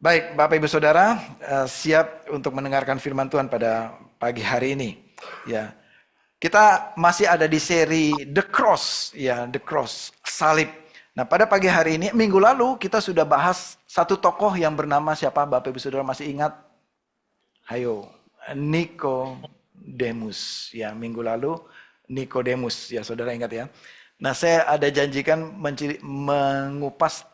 Baik, Bapak Ibu Saudara, siap untuk mendengarkan firman Tuhan pada pagi hari ini. Ya, kita masih ada di seri The Cross, ya, The Cross, salib. Nah, pada pagi hari ini, minggu lalu kita sudah bahas satu tokoh yang bernama siapa? Bapak Ibu Saudara masih ingat? Hayo, Nikodemus. Ya, minggu lalu Nikodemus, ya Saudara ingat ya. Nah, saya ada janjikan mengupas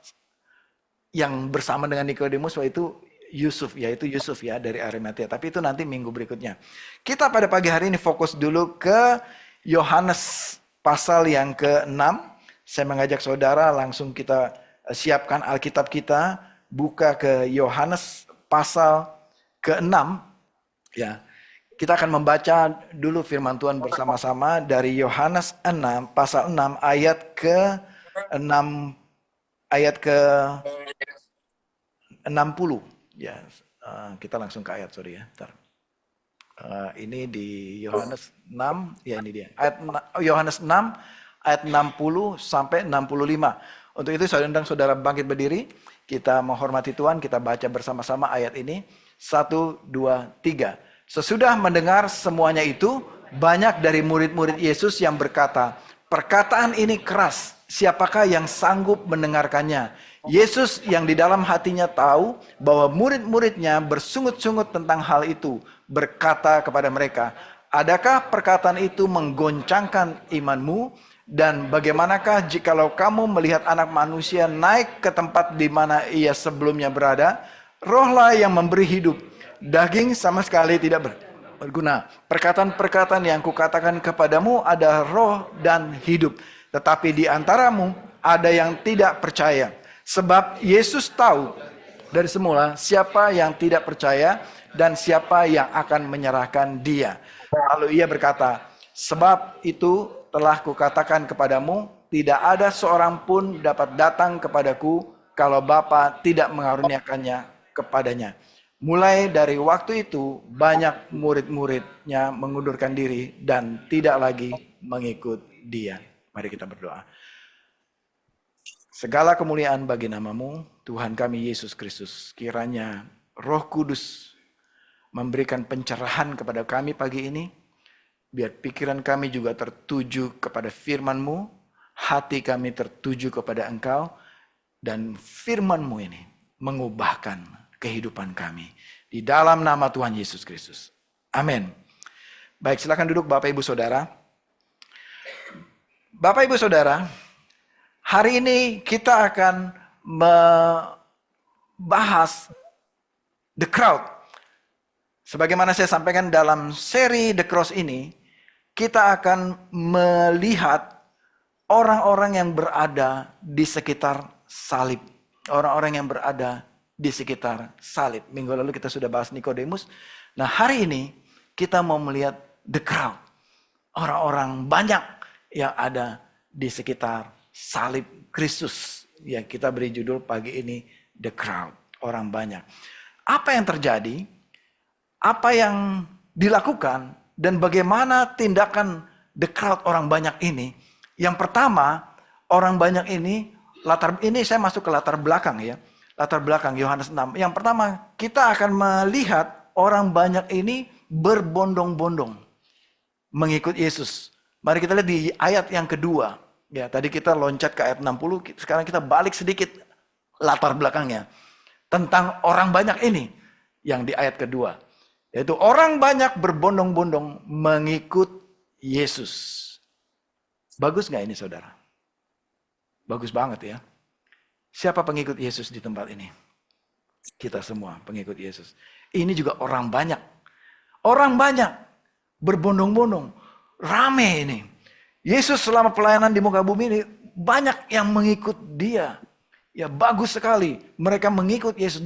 yang bersama dengan Nikodemus yaitu Yusuf ya dari Arimatea. Tapi itu nanti minggu berikutnya. Kita pada pagi hari ini fokus dulu ke Yohanes pasal yang ke-6. Saya mengajak saudara langsung kita siapkan Alkitab kita, buka ke Yohanes pasal ke-6 ya. Kita akan membaca dulu firman Tuhan bersama-sama dari Yohanes 6 pasal 6 ayat ke-6 ayat ke 60 ya, kita langsung ke ayat, sorry ya, bentar. Ini di Yohanes 6 ya, ini dia ayat Yohanes 6 ayat 60 sampai 65. Untuk itu saya undang saudara bangkit berdiri, kita menghormati Tuhan, kita baca bersama-sama ayat ini. 1, 2, 3. Sesudah mendengar semuanya itu, banyak dari murid-murid Yesus yang berkata, perkataan ini keras, siapakah yang sanggup mendengarkannya? Yesus yang di dalam hatinya tahu bahwa murid-muridnya bersungut-sungut tentang hal itu, berkata kepada mereka, adakah perkataan itu menggoncangkan imanmu? Dan bagaimanakah jikalau kamu melihat anak manusia naik ke tempat di mana ia sebelumnya berada? Rohlah yang memberi hidup, daging sama sekali tidak berguna. Perkataan-perkataan yang kukatakan kepadamu ada roh dan hidup. Tetapi di antaramu ada yang tidak percaya. Sebab Yesus tahu dari semula siapa yang tidak percaya dan siapa yang akan menyerahkan dia. Lalu ia berkata, sebab itu telah kukatakan kepadamu, tidak ada seorang pun dapat datang kepadaku kalau Bapa tidak mengaruniakannya kepadanya. Mulai dari waktu itu banyak murid-muridnya mengundurkan diri dan tidak lagi mengikut dia. Mari kita berdoa. Segala kemuliaan bagi namamu, Tuhan kami Yesus Kristus. Kiranya Roh Kudus memberikan pencerahan kepada kami pagi ini. Biar pikiran kami juga tertuju kepada firman-Mu. Hati kami tertuju kepada Engkau. Dan firman-Mu ini mengubahkan kehidupan kami. Di dalam nama Tuhan Yesus Kristus. Amin. Baik, silakan duduk Bapak Ibu Saudara. Bapak Ibu Saudara, hari ini kita akan membahas The Crowd. Sebagaimana saya sampaikan dalam seri The Cross ini, kita akan melihat orang-orang yang berada di sekitar salib. Orang-orang yang berada di sekitar salib. Minggu lalu kita sudah bahas Nikodemus. Nah, hari ini kita mau melihat The Crowd. Orang-orang banyak yang ada di sekitar salib Kristus. Yang kita beri judul pagi ini The Crowd. Orang banyak. Apa yang terjadi? Apa yang dilakukan? Dan bagaimana tindakan The Crowd orang banyak ini? Yang pertama, orang banyak ini, ini saya masuk ke latar belakang ya. Latar belakang Yohanes 6. Yang pertama, kita akan melihat orang banyak ini berbondong-bondong mengikut Yesus. Mari kita lihat di ayat yang kedua. Ya, tadi kita loncat ke ayat 60, sekarang kita balik sedikit latar belakangnya. Tentang orang banyak ini yang di ayat kedua. Yaitu orang banyak berbondong-bondong mengikut Yesus. Bagus gak ini saudara? Bagus banget ya. Siapa pengikut Yesus di tempat ini? Kita semua pengikut Yesus. Ini juga orang banyak. Orang banyak berbondong-bondong. Rame ini. Yesus selama pelayanan di muka bumi ini banyak yang mengikut dia. Ya bagus sekali. Mereka mengikut Yesus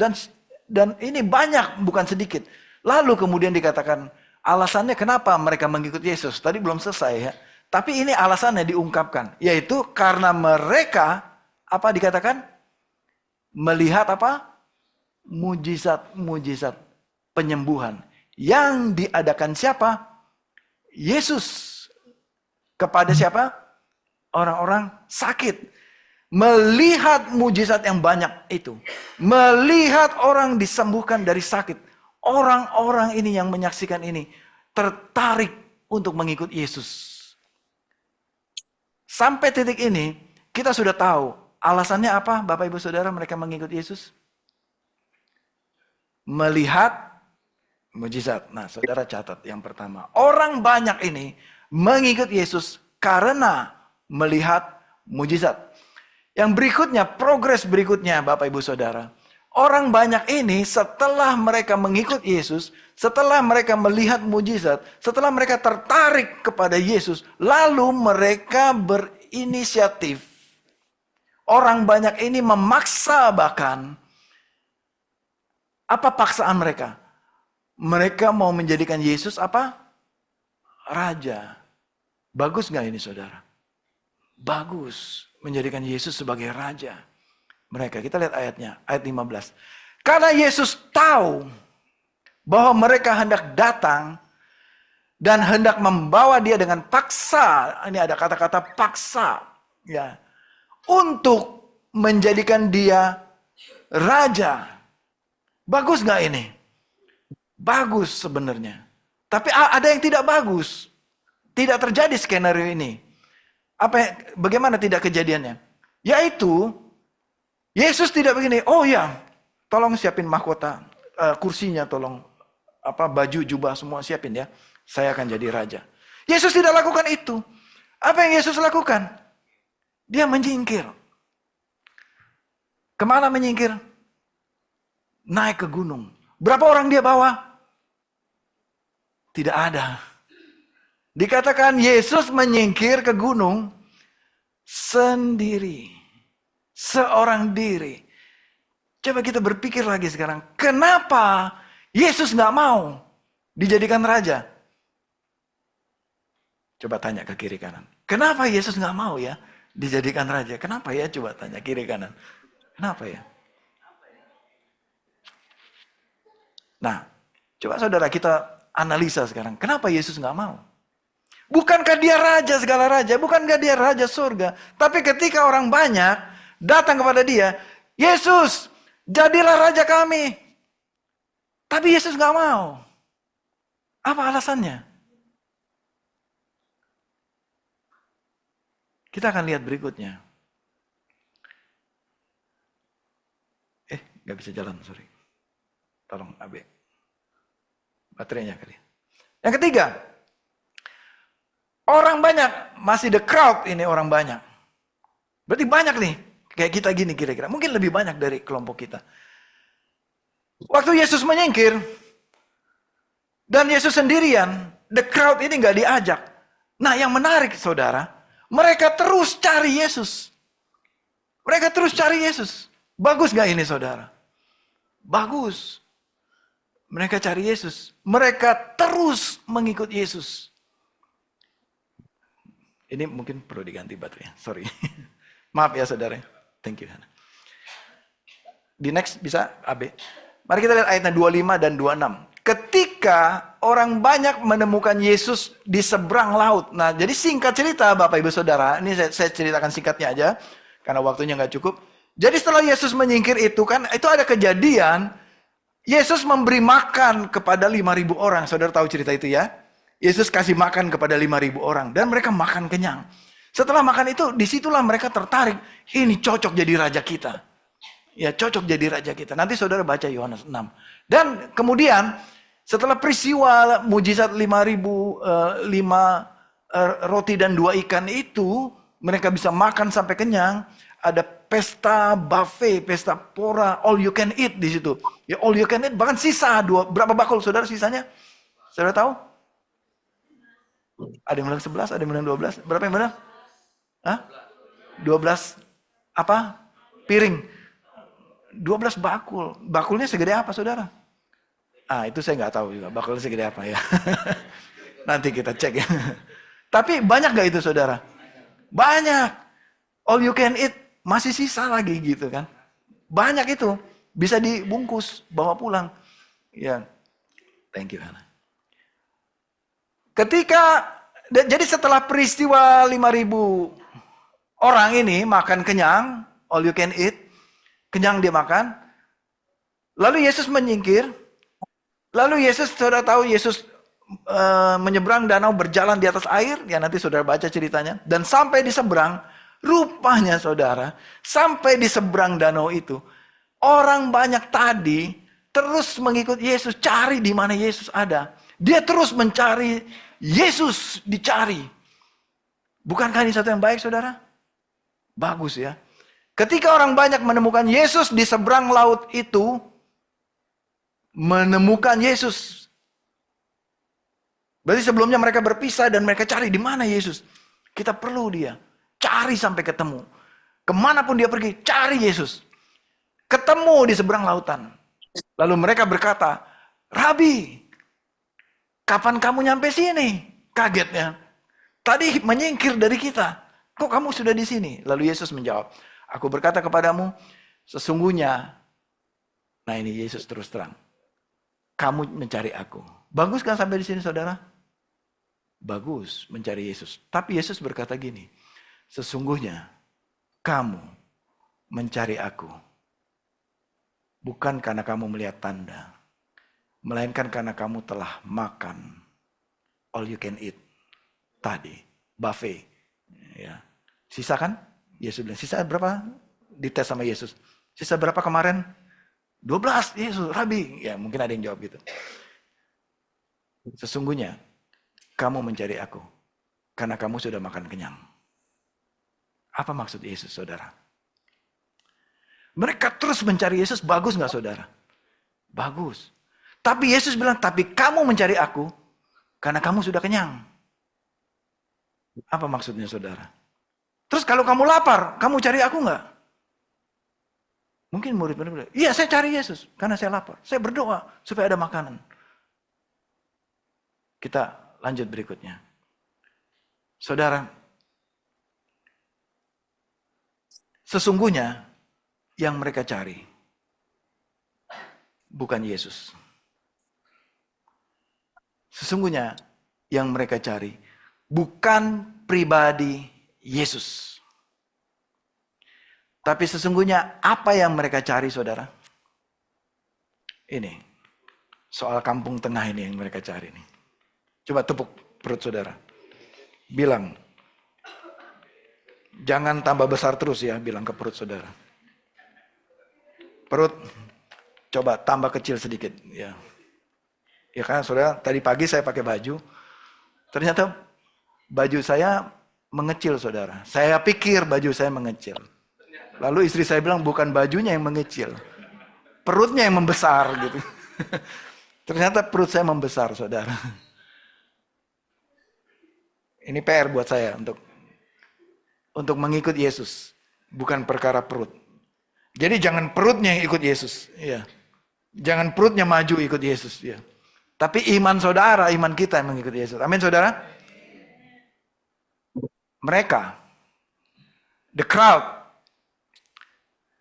dan ini banyak bukan sedikit. Lalu kemudian dikatakan alasannya kenapa mereka mengikut Yesus. Tadi belum selesai ya. Tapi ini alasannya diungkapkan. Yaitu karena mereka apa dikatakan? Melihat apa? Mujizat-mujizat penyembuhan. Yang diadakan siapa? Yesus. Kepada siapa? Orang-orang sakit. Melihat mujizat yang banyak itu. Melihat orang disembuhkan dari sakit. Orang-orang ini yang menyaksikan ini tertarik untuk mengikut Yesus. Sampai titik ini kita sudah tahu alasannya apa Bapak Ibu Saudara mereka mengikut Yesus? Melihat mujizat. Nah, saudara catat yang pertama. Orang banyak ini mengikut Yesus karena melihat mujizat. Yang berikutnya, progres berikutnya Bapak Ibu Saudara. Orang banyak ini setelah mereka mengikut Yesus, setelah mereka melihat mujizat, setelah mereka tertarik kepada Yesus, lalu mereka berinisiatif. Orang banyak ini memaksa bahkan. Apa paksaan mereka? Mereka mau menjadikan Yesus apa? Raja. Bagus gak ini saudara? Bagus. Menjadikan Yesus sebagai raja. Mereka, kita lihat ayatnya. Ayat 15. Karena Yesus tahu bahwa mereka hendak datang dan hendak membawa dia dengan paksa. Ini ada kata-kata paksa. Ya. Untuk menjadikan dia raja. Bagus gak ini? Bagus sebenarnya. Tapi ada yang tidak bagus. Tidak terjadi skenario ini. Bagaimana tidak kejadiannya? Yaitu, Yesus tidak begini, oh ya, tolong siapin mahkota, kursinya tolong, baju, jubah semua siapin ya. Saya akan jadi raja. Yesus tidak lakukan itu. Apa yang Yesus lakukan? Dia menyingkir. Kemana menyingkir? Naik ke gunung. Berapa orang dia bawa? Tidak ada. Dikatakan Yesus menyingkir ke gunung sendiri. Seorang diri. Coba kita berpikir lagi sekarang. Kenapa Yesus gak mau dijadikan raja? Coba tanya ke kiri kanan. Kenapa Yesus gak mau ya dijadikan raja? Kenapa ya? Coba tanya kiri kanan. Kenapa ya? Nah, coba saudara kita analisa sekarang. Kenapa Yesus gak mau? Bukankah dia raja segala raja? Bukankah dia raja surga? Tapi ketika orang banyak datang kepada dia, Yesus, jadilah raja kami. Tapi Yesus gak mau. Apa alasannya? Kita akan lihat berikutnya. Gak bisa jalan, sorry. Tolong, AB. Baterainya kali. Yang ketiga, orang banyak, masih the crowd ini orang banyak. Berarti banyak nih, kayak kita gini kira-kira. Mungkin lebih banyak dari kelompok kita. Waktu Yesus menyingkir, dan Yesus sendirian, the crowd ini gak diajak. Nah yang menarik saudara, mereka terus cari Yesus. Mereka terus cari Yesus. Bagus gak ini saudara? Bagus. Mereka cari Yesus. Mereka terus mengikut Yesus. Ini mungkin perlu diganti baterai. Sorry. Maaf ya saudara. Thank you. Di next bisa AB. Mari kita lihat ayatnya 25 dan 26. Ketika orang banyak menemukan Yesus di seberang laut. Nah jadi singkat cerita Bapak Ibu Saudara. Ini saya ceritakan singkatnya aja. Karena waktunya nggak cukup. Jadi setelah Yesus menyingkir itu kan. Itu ada kejadian. Yesus memberi makan kepada 5.000 orang. Saudara tahu cerita itu ya? Yesus kasih makan kepada 5.000 orang. Dan mereka makan kenyang. Setelah makan itu, disitulah mereka tertarik. Ini cocok jadi raja kita. Ya cocok jadi raja kita. Nanti saudara baca Yohanes 6. Dan kemudian, setelah peristiwa mujizat 5.000 roti dan 2 ikan itu, mereka bisa makan sampai kenyang. Ada pesta buffet, pesta pora, all you can eat di situ. Ya all you can eat, bahkan sisa berapa bakul saudara sisanya? Saudara tahu? Ada yang bilang 11, ada yang bilang 12. Berapa yang benar? Hah? 12 apa? Piring. 12 bakul. Bakulnya segede apa saudara? Itu saya nggak tahu juga. Bakulnya segede apa ya. Nanti kita cek ya. Tapi banyak nggak itu saudara? Banyak. All you can eat. Masih sisa lagi gitu kan. Banyak itu. Bisa dibungkus, bawa pulang. Ya. Thank you Hana. Jadi setelah peristiwa 5.000 Orang ini makan kenyang, all you can eat, kenyang dia makan. Lalu Yesus menyingkir. Lalu Yesus, saudara tahu Yesus menyeberang danau berjalan di atas air. Ya nanti saudara baca ceritanya. Dan sampai di seberang, rupanya saudara, sampai di seberang danau itu, orang banyak tadi terus mengikut Yesus, cari di mana Yesus ada. Dia terus mencari Yesus, dicari. Bukankah ini satu yang baik, saudara? Bagus ya. Ketika orang banyak menemukan Yesus di seberang laut itu, menemukan Yesus. Berarti sebelumnya mereka berpisah dan mereka cari di mana Yesus. Kita perlu dia. Cari sampai ketemu. Kemanapun dia pergi, cari Yesus. Ketemu di seberang lautan. Lalu mereka berkata, Rabi, kapan kamu nyampe sini? Kagetnya. Tadi menyingkir dari kita. Kok kamu sudah di sini? Lalu Yesus menjawab, aku berkata kepadamu, sesungguhnya, nah ini Yesus terus terang, kamu mencari aku. Bagus kan sampai di sini saudara? Bagus mencari Yesus. Tapi Yesus berkata gini, sesungguhnya kamu mencari aku. Bukan karena kamu melihat tanda, melainkan karena kamu telah makan all you can eat tadi, buffet. Ya. Sisa kan? Yesus bilang, sisa berapa? Dites sama Yesus. Sisa berapa kemarin? 12, Yesus, Rabi. Ya mungkin ada yang jawab gitu. Sesungguhnya, kamu mencari aku. Karena kamu sudah makan kenyang. Apa maksud Yesus, saudara? Mereka terus mencari Yesus, bagus gak saudara? Bagus. Tapi Yesus bilang, tapi kamu mencari aku, karena kamu sudah kenyang. Apa maksudnya saudara? Terus kalau kamu lapar, kamu cari aku nggak? Mungkin murid-murid bilang, iya saya cari Yesus karena saya lapar. Saya berdoa supaya ada makanan. Kita lanjut berikutnya. Saudara, sesungguhnya yang mereka cari bukan Yesus. Sesungguhnya yang mereka cari bukan pribadi Yesus. Tapi sesungguhnya apa yang mereka cari, saudara? Ini, soal kampung tengah ini yang mereka cari nih. Coba tepuk perut saudara. Bilang, jangan tambah besar terus ya, bilang ke perut saudara. Perut, coba tambah kecil sedikit. Ya, ya kan saudara, tadi pagi saya pakai baju. Ternyata baju saya mengecil saudara. Saya pikir baju saya mengecil. Lalu istri saya bilang bukan bajunya yang mengecil. Perutnya yang membesar gitu. Ternyata perut saya membesar saudara. Ini PR buat saya untuk mengikut Yesus. Bukan perkara perut. Jadi jangan perutnya yang ikut Yesus. Ya. Jangan perutnya maju ikut Yesus. Ya. Tapi iman saudara, iman kita yang mengikuti Yesus. Amin saudara. Mereka, the crowd,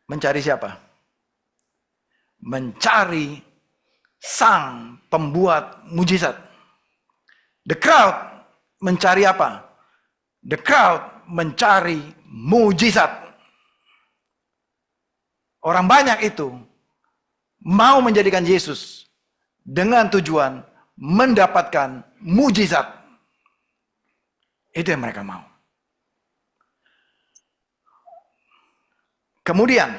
mencari siapa? Mencari sang pembuat mujizat. The crowd mencari apa? The crowd mencari mujizat. Orang banyak itu mau menjadikan Yesus dengan tujuan mendapatkan mujizat. Itu yang mereka mau. Kemudian,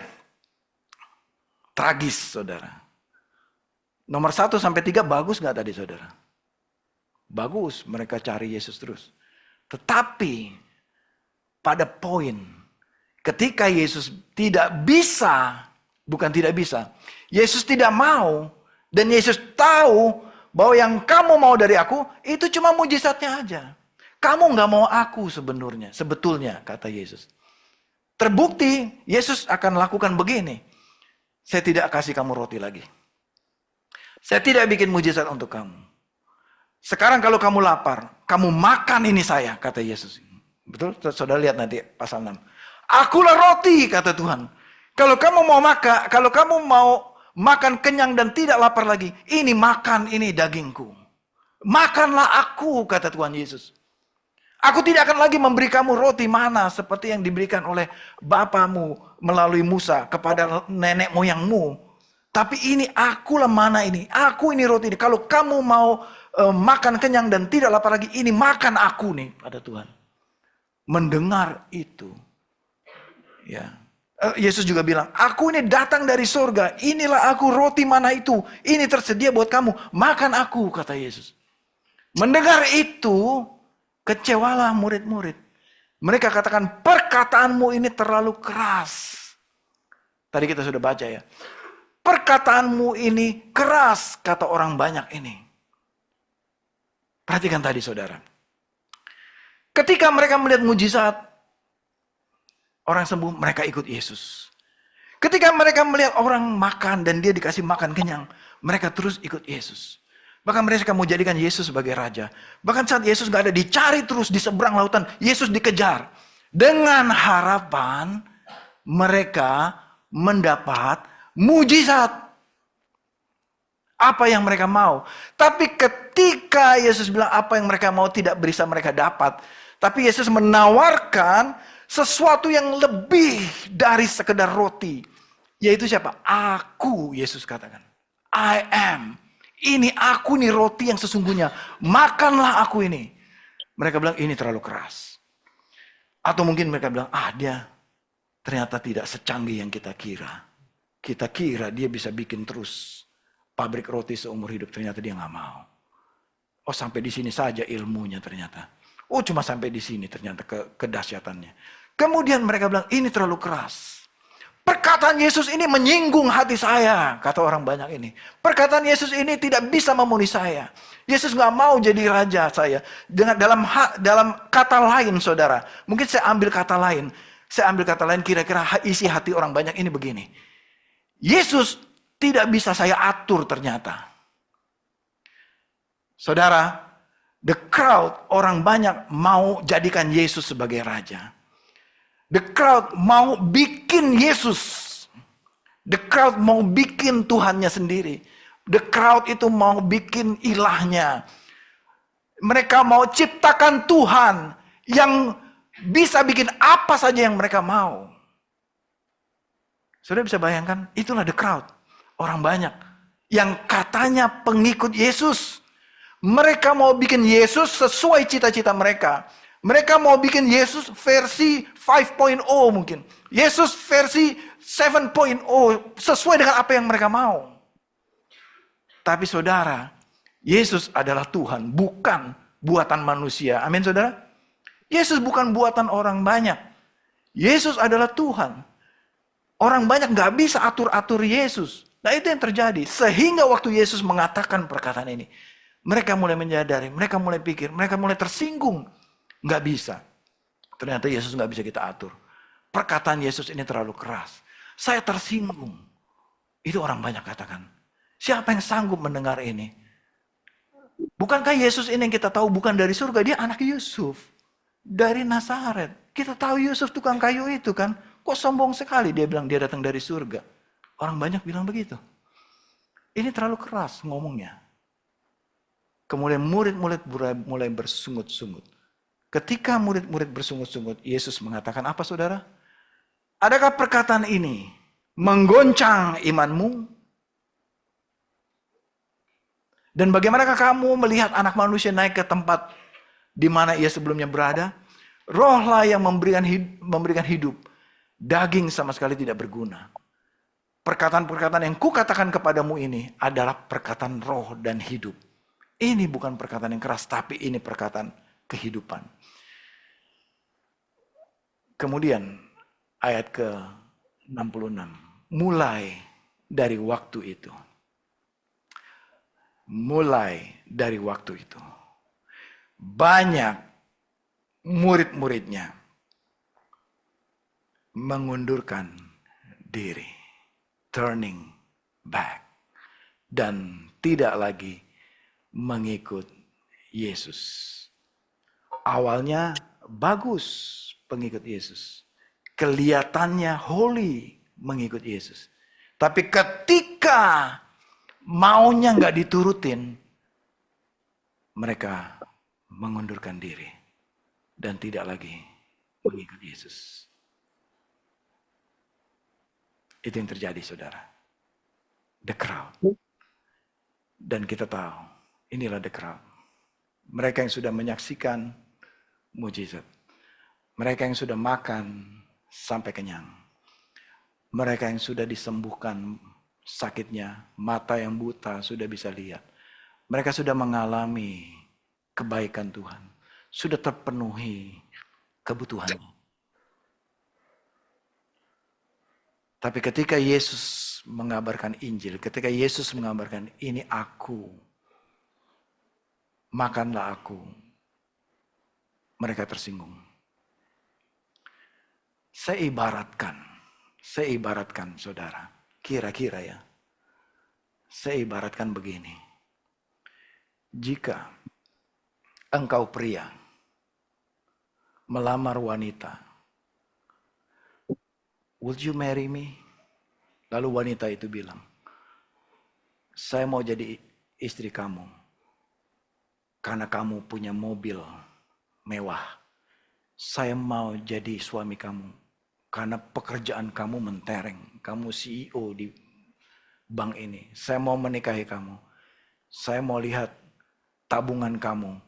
tragis saudara. Nomor 1 sampai 3 bagus gak tadi saudara? Bagus, mereka cari Yesus terus. Tetapi, pada poin, ketika Yesus tidak bisa, bukan tidak bisa, Yesus tidak mau, dan Yesus tahu bahwa yang kamu mau dari aku, itu cuma mujizatnya aja. Kamu gak mau aku sebetulnya, kata Yesus. Terbukti, Yesus akan lakukan begini. Saya tidak kasih kamu roti lagi. Saya tidak bikin mujizat untuk kamu. Sekarang kalau kamu lapar, kamu makan ini saya, kata Yesus. Betul? Saudara lihat nanti pasal 6. Akulah roti, kata Tuhan. Kalau kamu mau makan kenyang dan tidak lapar lagi, ini makan, ini dagingku. Makanlah aku, kata Tuhan Yesus. Aku tidak akan lagi memberi kamu roti mana seperti yang diberikan oleh bapamu melalui Musa kepada nenek moyangmu. Tapi ini akulah mana ini. Aku ini roti ini. Kalau kamu mau makan kenyang dan tidak lapar lagi, ini makan aku nih, pada Tuhan. Mendengar itu, ya. Yesus juga bilang, aku ini datang dari surga. Inilah aku, roti mana itu. Ini tersedia buat kamu. Makan aku, kata Yesus. Mendengar itu, kecewalah murid-murid. Mereka katakan, perkataanmu ini terlalu keras. Tadi kita sudah baca ya. Perkataanmu ini keras, kata orang banyak ini. Perhatikan tadi saudara. Ketika mereka melihat mujizat, orang sembuh, mereka ikut Yesus. Ketika mereka melihat orang makan dan dia dikasih makan kenyang, mereka terus ikut Yesus. Bahkan mereka mau jadikan Yesus sebagai raja. Bahkan saat Yesus gak ada, dicari terus di seberang lautan. Yesus dikejar. Dengan harapan mereka mendapat mujizat. Apa yang mereka mau. Tapi ketika Yesus bilang apa yang mereka mau tidak bisa mereka dapat. Tapi Yesus menawarkan sesuatu yang lebih dari sekedar roti. Yaitu siapa? Aku, Yesus katakan. I am. Ini aku nih roti yang sesungguhnya. Makanlah aku ini. Mereka bilang ini terlalu keras. Atau mungkin mereka bilang, dia ternyata tidak secanggih yang kita kira. Kita kira dia bisa bikin terus pabrik roti seumur hidup. Ternyata dia gak mau. Oh sampai di sini saja ilmunya ternyata. Oh cuma sampai di sini ternyata kedahsyatannya. Kemudian mereka bilang ini terlalu keras. Perkataan Yesus ini menyinggung hati saya, kata orang banyak ini. Perkataan Yesus ini tidak bisa memenuhi saya. Yesus gak mau jadi raja saya. Dalam kata lain saudara, mungkin saya ambil kata lain. Kira-kira isi hati orang banyak ini begini. Yesus tidak bisa saya atur ternyata. Saudara, the crowd, orang banyak mau jadikan Yesus sebagai raja. The crowd mau bikin Yesus. The crowd mau bikin Tuhannya sendiri. The crowd itu mau bikin ilahnya. Mereka mau ciptakan Tuhan yang bisa bikin apa saja yang mereka mau. Saudara bisa bayangkan, itulah the crowd. Orang banyak yang katanya pengikut Yesus. Mereka mau bikin Yesus sesuai cita-cita mereka. Mereka mau bikin Yesus versi 5.0 mungkin. Yesus versi 7.0 sesuai dengan apa yang mereka mau. Tapi saudara, Yesus adalah Tuhan, bukan buatan manusia. Amin saudara? Yesus bukan buatan orang banyak. Yesus adalah Tuhan. Orang banyak gak bisa atur-atur Yesus. Nah itu yang terjadi. Sehingga waktu Yesus mengatakan perkataan ini, mereka mulai menyadari, mereka mulai pikir, mereka mulai tersinggung. Gak bisa. Ternyata Yesus gak bisa kita atur. Perkataan Yesus ini terlalu keras. Saya tersinggung. Itu orang banyak katakan. Siapa yang sanggup mendengar ini? Bukankah Yesus ini yang kita tahu bukan dari surga? Dia anak Yusuf. Dari Nazaret. Kita tahu Yusuf tukang kayu itu kan. Kok sombong sekali dia bilang dia datang dari surga. Orang banyak bilang begitu. Ini terlalu keras ngomongnya. Kemudian murid-murid mulai bersungut-sungut. Ketika murid-murid bersungut-sungut, Yesus mengatakan apa saudara? Adakah perkataan ini menggoncang imanmu? Dan bagaimanakah kamu melihat anak manusia naik ke tempat di mana ia sebelumnya berada? Rohlah yang memberikan hidup. Daging sama sekali tidak berguna. Perkataan-perkataan yang kukatakan kepadamu ini adalah perkataan roh dan hidup. Ini bukan perkataan yang keras, tapi ini perkataan kehidupan. Kemudian ayat ke-66. Mulai dari waktu itu. Mulai dari waktu itu. Banyak murid-muridnya mengundurkan diri. Turning back. Dan tidak lagi mengikut Yesus. Awalnya bagus pengikut Yesus. Kelihatannya holy mengikut Yesus. Tapi ketika maunya nggak diturutin, mereka mengundurkan diri dan tidak lagi mengikut Yesus. Itu yang terjadi, saudara. The crowd. Dan kita tahu, inilah the crowd. Mereka yang sudah menyaksikan mujizat. Mereka yang sudah makan sampai kenyang. Mereka yang sudah disembuhkan sakitnya, mata yang buta sudah bisa lihat. Mereka sudah mengalami kebaikan Tuhan. Sudah terpenuhi kebutuhannya. Tapi ketika Yesus mengabarkan Injil, ketika Yesus mengabarkan ini aku, makanlah aku, mereka tersinggung. Saya ibaratkan saudara, kira-kira ya, saya ibaratkan begini. Jika engkau pria melamar wanita, would you marry me? Lalu wanita itu bilang, saya mau jadi istri kamu karena kamu punya mobil mewah. Saya mau jadi suami kamu karena pekerjaan kamu mentereng. Kamu CEO di bank ini. Saya mau menikahi kamu. Saya mau lihat tabungan kamu.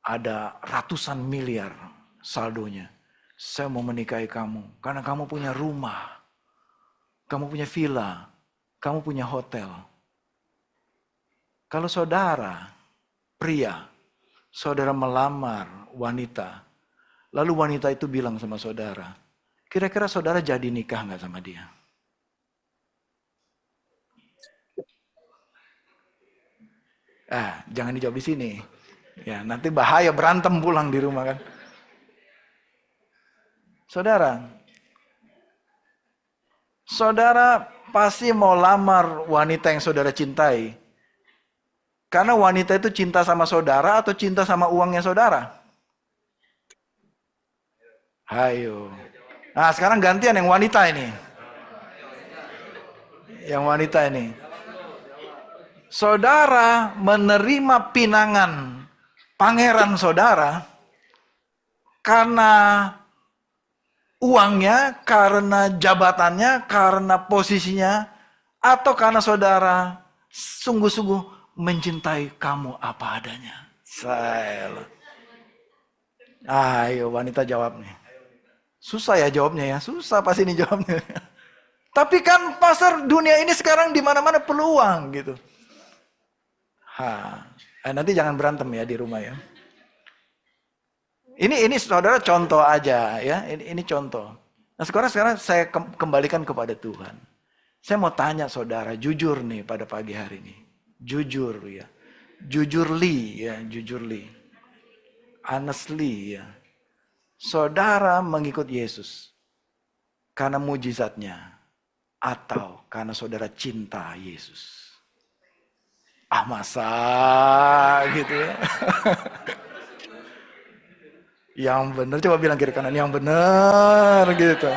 Ada ratusan miliar saldonya. Saya mau menikahi kamu karena kamu punya rumah. Kamu punya villa. Kamu punya hotel. Kalau saudara, pria, saudara melamar wanita. Lalu wanita itu bilang sama saudara, kira-kira saudara jadi nikah gak sama dia? Jangan dijawab di sini. Ya, nanti bahaya berantem pulang di rumah kan. Saudara pasti mau lamar wanita yang saudara cintai. Karena wanita itu cinta sama saudara atau cinta sama uangnya saudara? Hayo. Nah sekarang gantian yang wanita ini. Yang wanita ini. Saudara menerima pinangan pangeran saudara karena uangnya, karena jabatannya, karena posisinya, atau karena saudara sungguh-sungguh mencintai kamu apa adanya. Ayo wanita jawab nih. Susah ya jawabnya ya, susah pasti ini jawabnya. Tapi kan pasar dunia ini sekarang di mana-mana peluang gitu. Nanti jangan berantem ya di rumah ya. Ini saudara contoh aja ya, ini contoh. Nah sekarang saya kembalikan kepada Tuhan. Saya mau tanya saudara, jujur nih pada pagi hari ini. Jujur ya. Jujurly ya, jujurly. Honestly ya. Saudara mengikut Yesus karena mujizatnya atau karena saudara cinta Yesus? Masa gitu ya. Yang benar, coba bilang kiri kanan, yang benar gitu.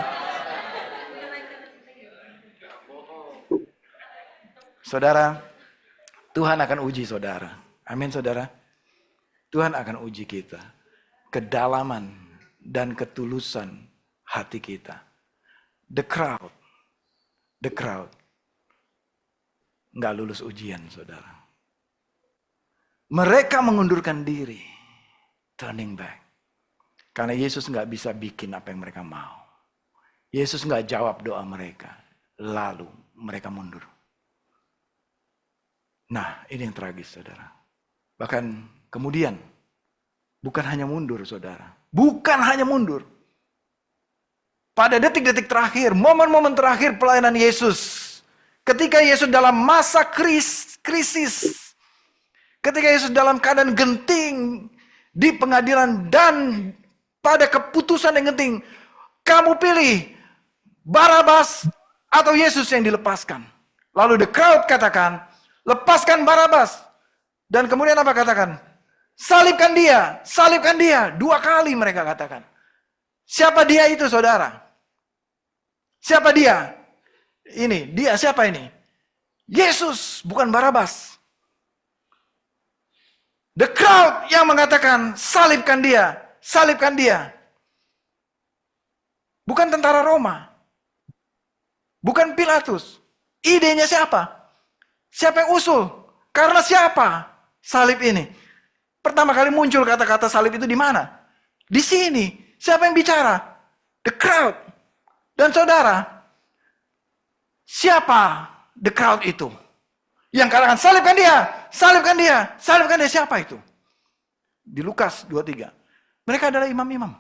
Saudara, Tuhan akan uji saudara. Amin saudara. Tuhan akan uji kita. Kedalaman dan ketulusan hati kita. The crowd. Nggak lulus ujian saudara. Mereka mengundurkan diri. Turning back. Karena Yesus nggak bisa bikin apa yang mereka mau. Yesus nggak jawab doa mereka. Lalu mereka mundur. Nah ini yang tragis saudara. Bahkan kemudian bukan hanya mundur saudara. Bukan hanya mundur. Pada detik-detik terakhir, momen-momen terakhir pelayanan Yesus. Ketika Yesus dalam masa krisis. Ketika Yesus dalam keadaan genting di pengadilan dan pada keputusan yang genting. Kamu pilih Barabas atau Yesus yang dilepaskan. Lalu the crowd katakan, lepaskan Barabas. Dan kemudian apa katakan? Salibkan dia, salibkan dia. 2 kali mereka katakan. Siapa dia itu saudara? Siapa dia? Ini, dia siapa ini? Yesus, bukan Barabas. The crowd yang mengatakan salibkan dia. salibkan dia. Bukan tentara Roma. Bukan Pilatus. Idenya siapa? Siapa yang usul? Karena siapa salib ini? Pertama kali muncul kata-kata salib itu di mana? Di sini. Siapa yang bicara? The crowd. Dan saudara, siapa the crowd itu? Yang katakan salibkan dia, salibkan dia, salibkan dia. Siapa itu? Di Lukas 23. Mereka adalah imam-imam.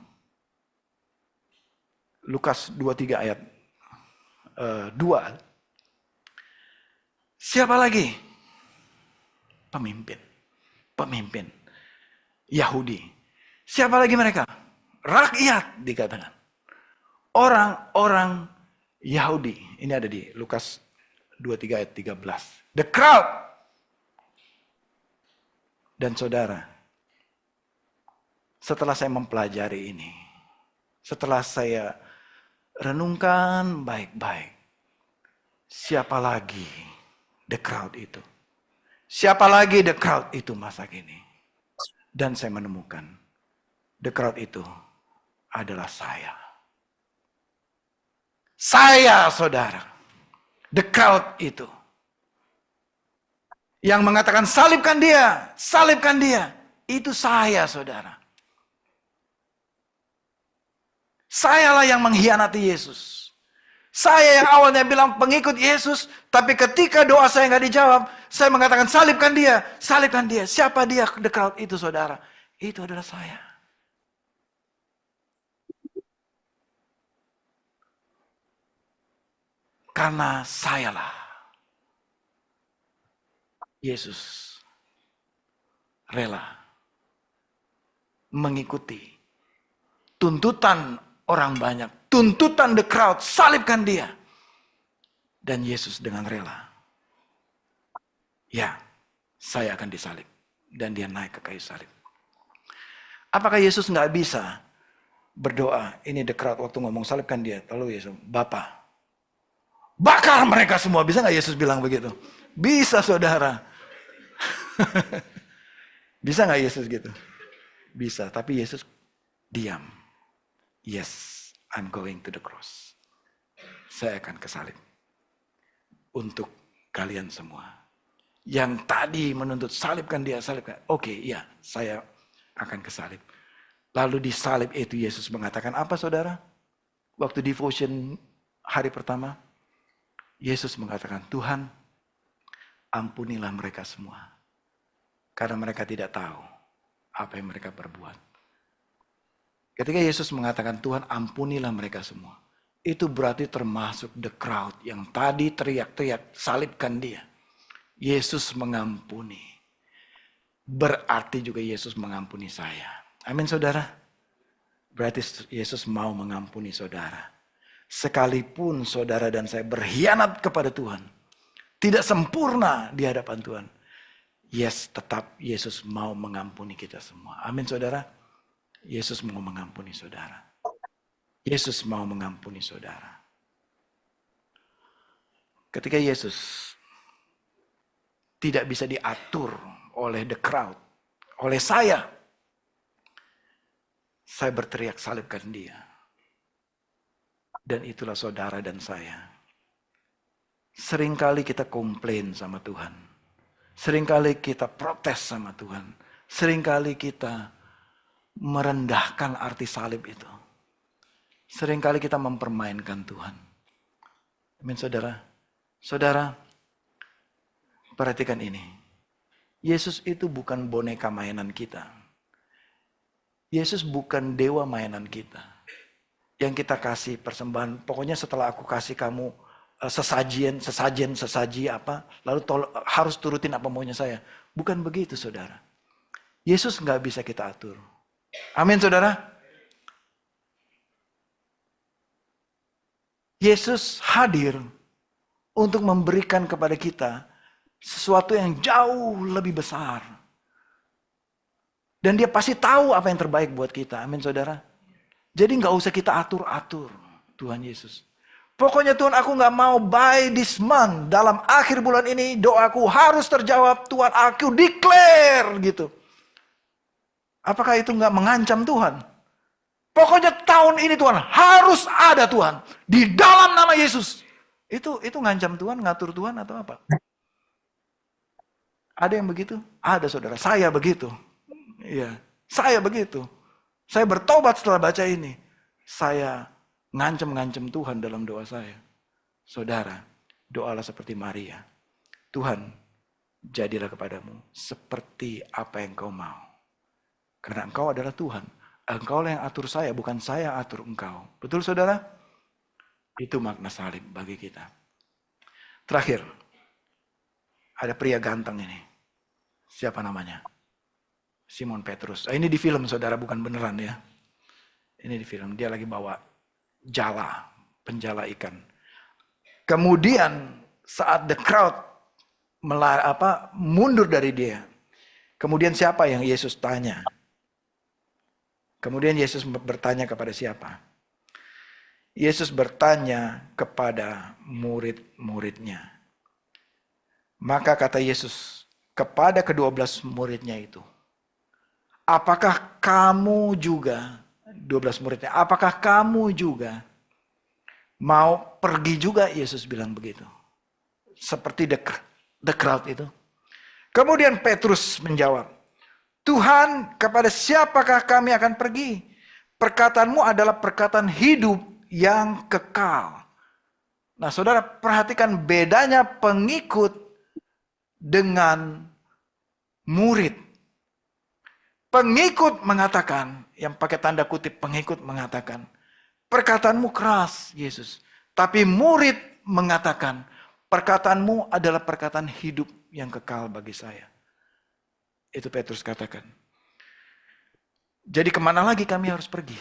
Lukas 23 ayat 2. Siapa lagi? Pemimpin Yahudi. Siapa lagi mereka? Rakyat dikatakan. Orang-orang Yahudi. Ini ada di Lukas 23 ayat 13. The crowd. Dan saudara, setelah saya mempelajari ini, setelah saya renungkan baik-baik, siapa lagi the crowd itu? Siapa lagi the crowd itu masa kini? Dan saya menemukan the crowd itu adalah saya. Saya, saudara. The crowd itu. Yang mengatakan salibkan dia, salibkan dia. Itu saya, saudara. Sayalah yang mengkhianati Yesus. Saya yang awalnya bilang pengikut Yesus, tapi ketika doa saya nggak dijawab, saya mengatakan salibkan dia, salibkan dia. Siapa dia the crowd itu, saudara? Itu adalah saya. Karena sayalah Yesus rela mengikuti tuntutan orang banyak, tuntutan the crowd, salibkan dia. Dan Yesus dengan rela, ya, saya akan disalib. Dan dia naik ke kayu salib. Apakah Yesus nggak bisa berdoa? Ini the crowd waktu ngomong salibkan dia. Lalu Yesus, Bapa, bakar mereka semua. Bisa nggak Yesus bilang begitu? Bisa, saudara. Bisa nggak Yesus gitu? Bisa, tapi Yesus diam. Yes, I'm going to the cross. Saya akan kesalib. Untuk kalian semua. Yang tadi menuntut salibkan dia, salibkan. Oke, iya, saya akan kesalib. Lalu di salib itu Yesus mengatakan apa, saudara? Waktu devotion hari pertama, Yesus mengatakan, Tuhan, ampunilah mereka semua. Karena mereka tidak tahu apa yang mereka perbuat. Ketika Yesus mengatakan, Tuhan, ampunilah mereka semua. Itu berarti termasuk the crowd yang tadi teriak-teriak, salibkan dia. Yesus mengampuni. Berarti juga Yesus mengampuni saya. Amin, saudara. Berarti Yesus mau mengampuni saudara. Sekalipun saudara dan saya berkhianat kepada Tuhan. Tidak sempurna di hadapan Tuhan. Yes, tetap Yesus mau mengampuni kita semua. Amin, saudara. Yesus mau mengampuni saudara. Yesus mau mengampuni saudara. Ketika Yesus tidak bisa diatur oleh the crowd, oleh saya berteriak salibkan dia. Dan itulah saudara dan saya. Seringkali kita komplain sama Tuhan. Seringkali kita protes sama Tuhan. Seringkali kita merendahkan arti salib itu. Seringkali kita mempermainkan Tuhan. Amin, saudara. Saudara, perhatikan ini. Yesus itu bukan boneka mainan kita. Yesus bukan dewa mainan kita. Yang kita kasih persembahan. Pokoknya setelah aku kasih kamu sesaji apa. Lalu harus turutin apa maunya saya. Bukan begitu, saudara. Yesus nggak bisa kita atur. Amin, saudara. Yesus hadir untuk memberikan kepada kita sesuatu yang jauh lebih besar. Dan dia pasti tahu apa yang terbaik buat kita. Amin, saudara. Jadi nggak usah kita atur-atur Tuhan Yesus. Pokoknya Tuhan, aku nggak mau by this month, dalam akhir bulan ini doaku harus terjawab. Tuhan, aku declare gitu. Apakah itu nggak mengancam Tuhan? Pokoknya tahun ini Tuhan harus ada Tuhan di dalam nama Yesus. Itu ngancam Tuhan, ngatur Tuhan atau apa? Ada yang begitu? Ada saudara, saya begitu. Iya, saya begitu. Saya bertobat setelah baca ini. Saya ngancam Tuhan dalam doa saya. Saudara, doalah seperti Maria. Tuhan, jadilah kepadamu seperti apa yang kau mau. Karena engkau adalah Tuhan. Engkau yang atur saya, bukan saya atur engkau. Betul saudara? Itu makna salib bagi kita. Terakhir, ada pria ganteng ini. Siapa namanya? Simon Petrus. Ini di film saudara, bukan beneran ya. Ini di film, dia lagi bawa jala, penjala ikan. Kemudian saat the crowd mundur dari dia. Kemudian siapa yang Yesus tanya? Kemudian Yesus bertanya kepada siapa? Yesus bertanya kepada murid-muridnya. Maka kata Yesus kepada ke-12 muridnya itu, apakah kamu juga, 12 muridnya, apakah kamu juga mau pergi juga? Yesus bilang begitu. Seperti the crowd itu. Kemudian Petrus menjawab, Tuhan, kepada siapakah kami akan pergi? Perkataanmu adalah perkataan hidup yang kekal. Nah saudara, perhatikan bedanya pengikut dengan murid. Pengikut mengatakan, yang pakai tanda kutip pengikut mengatakan, perkataanmu keras Yesus. Tapi murid mengatakan, perkataanmu adalah perkataan hidup yang kekal bagi saya. Itu Petrus katakan. Jadi kemana lagi kami harus pergi?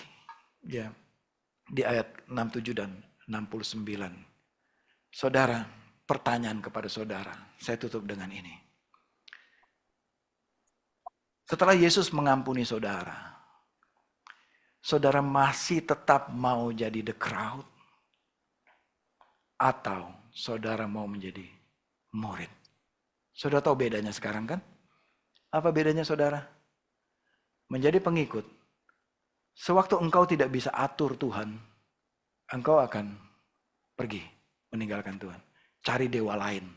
Ya, di ayat 67 dan 69. Saudara, pertanyaan kepada saudara. Saya tutup dengan ini. Setelah Yesus mengampuni saudara, saudara masih tetap mau jadi the crowd? Atau saudara mau menjadi murid? Saudara tahu bedanya sekarang kan? Apa bedanya saudara? Menjadi pengikut. Sewaktu engkau tidak bisa atur Tuhan, engkau akan pergi meninggalkan Tuhan. Cari dewa lain.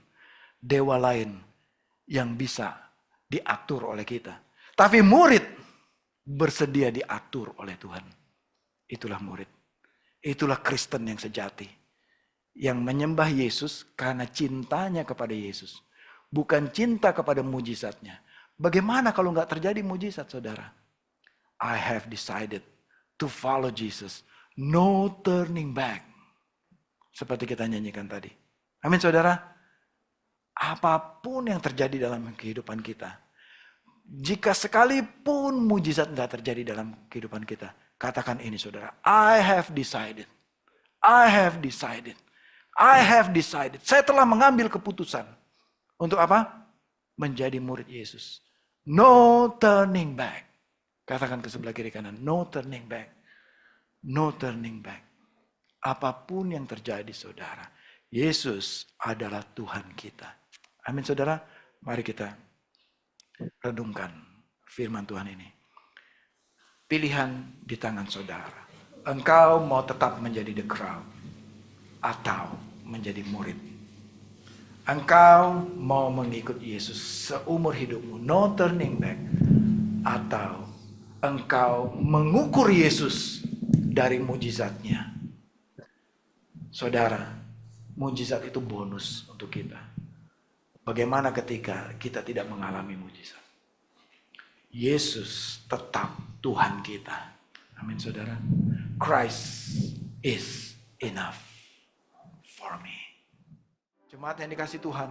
Dewa lain yang bisa diatur oleh kita. Tapi murid bersedia diatur oleh Tuhan. Itulah murid. Itulah Kristen yang sejati. Yang menyembah Yesus karena cintanya kepada Yesus. Bukan cinta kepada mujizatnya. Bagaimana kalau nggak terjadi mujizat, saudara? I have decided to follow Jesus. No turning back. Seperti kita nyanyikan tadi. Amin, saudara. Apapun yang terjadi dalam kehidupan kita. Jika sekalipun mujizat nggak terjadi dalam kehidupan kita. Katakan ini, saudara. I have decided. I have decided. I have decided. Saya telah mengambil keputusan. Untuk apa? Menjadi murid Yesus. No turning back. Katakan ke sebelah kiri kanan. No turning back. No turning back. Apapun yang terjadi saudara. Yesus adalah Tuhan kita. Amin saudara. Mari kita renungkan firman Tuhan ini. Pilihan di tangan saudara. Engkau mau tetap menjadi the crowd. Atau menjadi murid. Engkau mau mengikut Yesus seumur hidupmu, no turning back. Atau engkau mengukur Yesus dari mujizatnya. Saudara, mujizat itu bonus untuk kita. Bagaimana ketika kita tidak mengalami mujizat? Yesus tetap Tuhan kita. Amin saudara. Christ is enough for me. Jemaat yang dikasih Tuhan,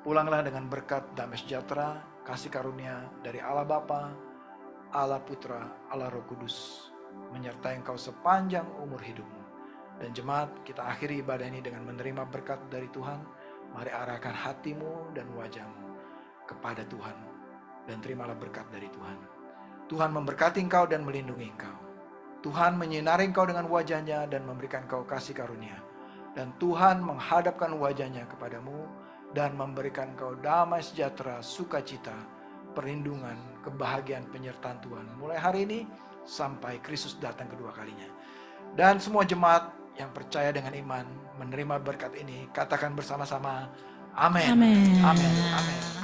pulanglah dengan berkat damai sejahtera, kasih karunia dari Allah Bapa, Allah Putra, Allah Roh Kudus, menyertai engkau sepanjang umur hidupmu. Dan jemaat, kita akhiri ibadah ini dengan menerima berkat dari Tuhan. Mari arahkan hatimu dan wajahmu kepada Tuhan, dan terimalah berkat dari Tuhan. Tuhan memberkati engkau dan melindungi engkau. Tuhan menyinari engkau dengan wajahnya dan memberikan engkau kasih karunia. Dan Tuhan menghadapkan wajahnya kepadamu dan memberikan engkau damai sejahtera, sukacita, perlindungan, kebahagiaan, penyertaan Tuhan. Mulai hari ini sampai Kristus datang kedua kalinya. Dan semua jemaat yang percaya dengan iman menerima berkat ini, katakan bersama-sama, amin. Amin. Amin. Amin.